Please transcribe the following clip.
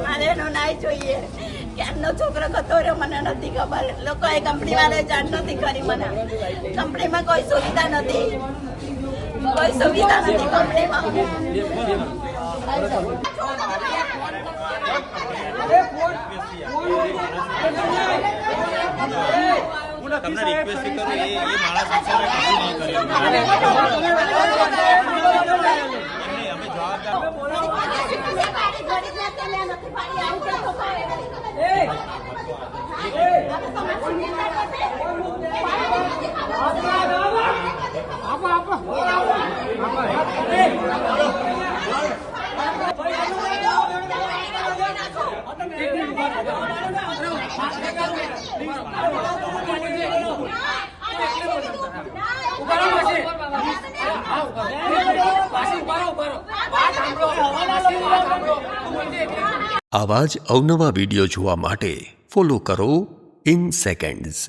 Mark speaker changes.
Speaker 1: મારે એનો નાય જોઈએ કેમનો છોકરો ગતો રહ્યો મને નથી ખબર. લોકોએ કંપની વાળાએ જાણ નથી કરી મને. કંપનીમાં કોઈ સુવિધા નથી, કોઈ સુવિધા નથી કંપનીમાં.
Speaker 2: તમને રિક્વેસ્ટ કરું એ મારા સંસારે કશું નહીં કર્યું. અમે
Speaker 3: આવા જ અવનવા વિડીયો જોવા માટે ફોલો કરો ઇન સેકન્ડ્સ.